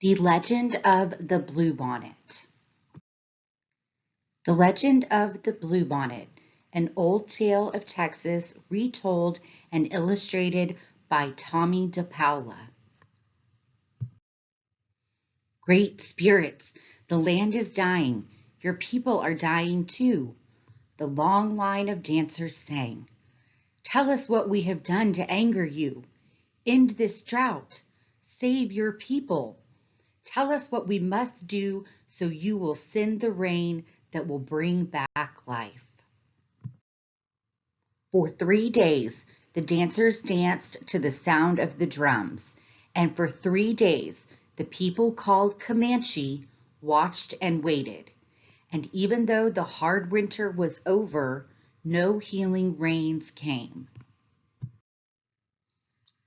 The Legend of the Bluebonnet. The Legend of the Bluebonnet, an old tale of Texas retold and illustrated by Tommy DePaula. Great spirits, the land is dying. Your people are dying too. The long line of dancers sang. Tell us what we have done to anger you. End this drought. Save your people. Tell us what we must do so you will send the rain that will bring back life. For 3 days, the dancers danced to the sound of the drums, and for 3 days, the people called Comanche watched and waited. And even though the hard winter was over, no healing rains came.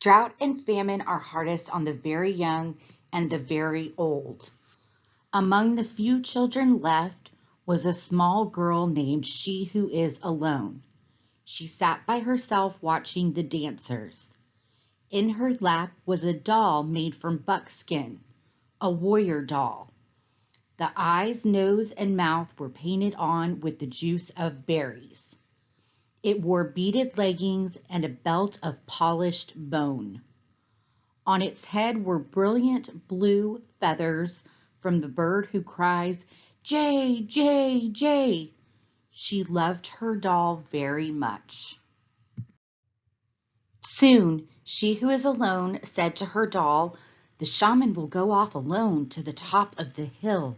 Drought and famine are hardest on the very young and the very old. Among the few children left was a small girl named She Who Is Alone. She sat by herself watching the dancers. In her lap was a doll made from buckskin, a warrior doll. The eyes, nose, and mouth were painted on with the juice of berries. It wore beaded leggings and a belt of polished bone. On its head were brilliant blue feathers from the bird who cries, "Jay, Jay, Jay." She loved her doll very much. Soon, She Who Is Alone said to her doll, "The shaman will go off alone to the top of the hill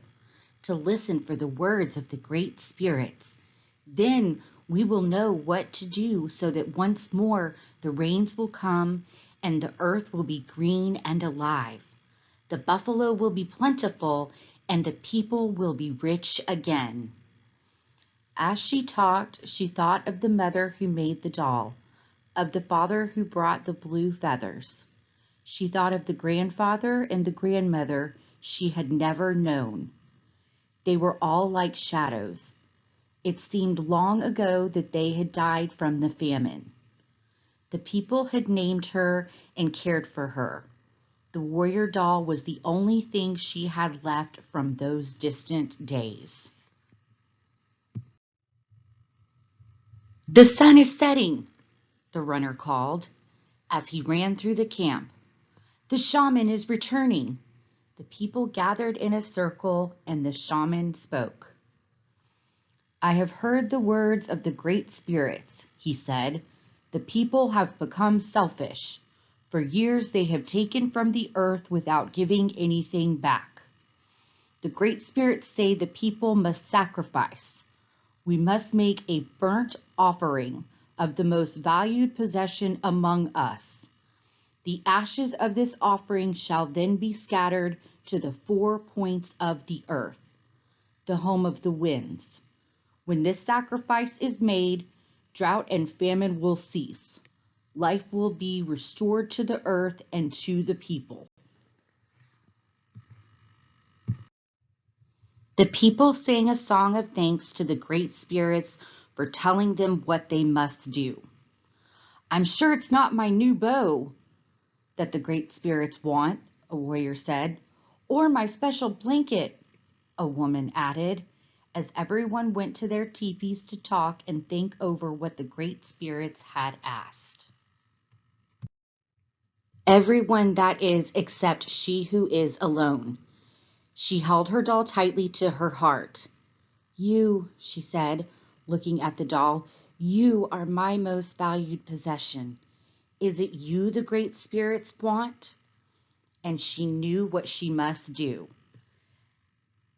to listen for the words of the great spirits. Then we will know what to do so that once more the rains will come and the earth will be green and alive. The buffalo will be plentiful and the people will be rich again." As she talked, she thought of the mother who made the doll, of the father who brought the blue feathers. She thought of the grandfather and the grandmother she had never known. They were all like shadows. It seemed long ago that they had died from the famine. The people had named her and cared for her. The warrior doll was the only thing she had left from those distant days. "The sun is setting," the runner called as he ran through the camp. "The shaman is returning." The people gathered in a circle and the shaman spoke. "I have heard the words of the great spirits," he said. "The people have become selfish. For years they have taken from the earth without giving anything back. The great spirits say the people must sacrifice. We must make a burnt offering of the most valued possession among us. The ashes of this offering shall then be scattered to the 4 points of the earth, the home of the winds. When this sacrifice is made, drought and famine will cease. Life will be restored to the earth and to the people." The people sang a song of thanks to the great spirits for telling them what they must do. "I'm sure it's not my new bow that the great spirits want," a warrior said. "Or my special blanket," a woman added, as everyone went to their teepees to talk and think over what the great spirits had asked. Everyone, that is, except She Who Is Alone. She held her doll tightly to her heart. "You," she said, looking at the doll, "you are my most valued possession. Is it you the great spirits want?" And she knew what she must do.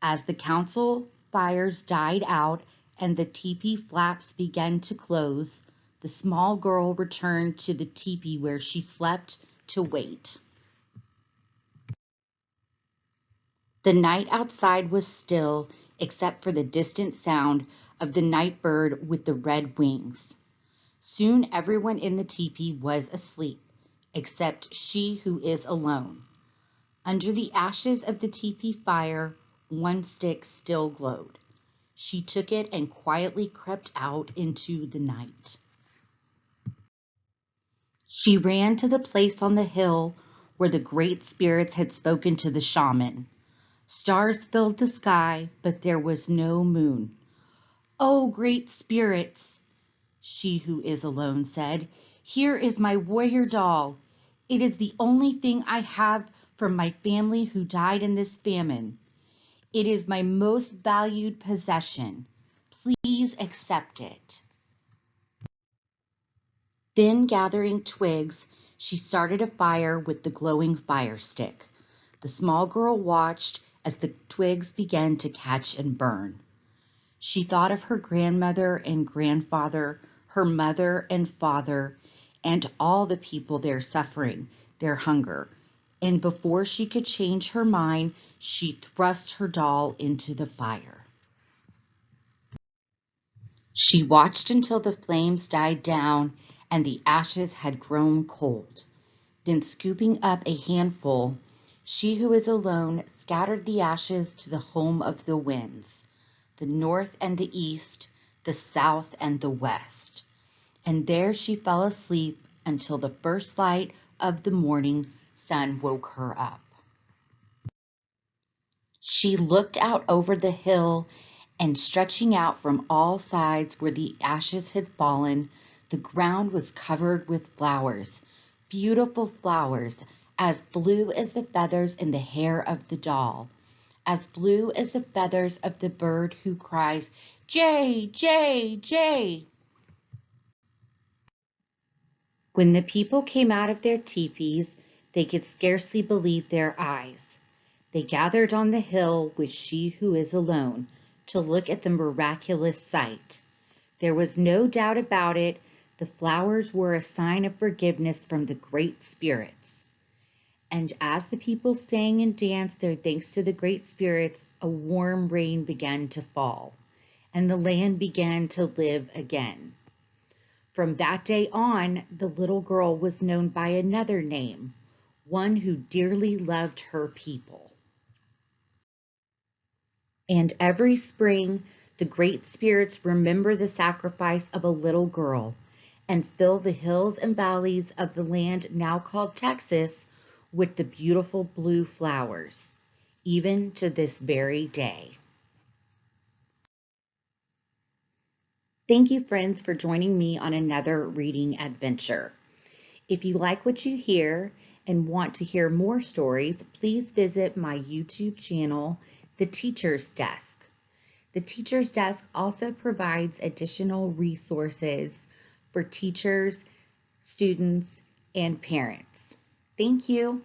As the council fires died out and the teepee flaps began to close, the small girl returned to the teepee where she slept to wait. The night outside was still, except for the distant sound of the night bird with the red wings. Soon everyone in the teepee was asleep, except She Who Is Alone. Under the ashes of the teepee fire, one stick still glowed. She took it and quietly crept out into the night. She ran to the place on the hill where the great spirits had spoken to the shaman. Stars filled the sky, but there was no moon. "Oh, great spirits," she who is alone said, "here is my warrior doll. It is the only thing I have from my family who died in this famine. It is my most valued possession. Please accept it." Then, gathering twigs, she started a fire with the glowing fire stick. The small girl watched as the twigs began to catch and burn. She thought of her grandmother and grandfather, her mother and father, and all the people there suffering their hunger. And before she could change her mind, she thrust her doll into the fire. She watched until the flames died down and the ashes had grown cold. Then, scooping up a handful, she who is alone scattered the ashes to the home of the winds, the north and the east, the south and the west. And there she fell asleep until the first light of the morning sun woke her up. She looked out over the hill, and stretching out from all sides where the ashes had fallen, the ground was covered with flowers, beautiful flowers, as blue as the feathers in the hair of the doll, as blue as the feathers of the bird who cries, "Jay, Jay, Jay." When the people came out of their teepees, they could scarcely believe their eyes. They gathered on the hill with she who is alone to look at the miraculous sight. There was no doubt about it. The flowers were a sign of forgiveness from the great spirits. And as the people sang and danced their thanks to the great spirits, a warm rain began to fall, and the land began to live again. From that day on, the little girl was known by another name, one who dearly loved her people. And every spring, the great spirits remember the sacrifice of a little girl and fill the hills and valleys of the land now called Texas with the beautiful blue flowers, even to this very day. Thank you, friends, for joining me on another reading adventure. If you like what you hear and want to hear more stories, please visit my YouTube channel, The Teacher's Desk. The Teacher's Desk also provides additional resources for teachers, students, and parents. Thank you.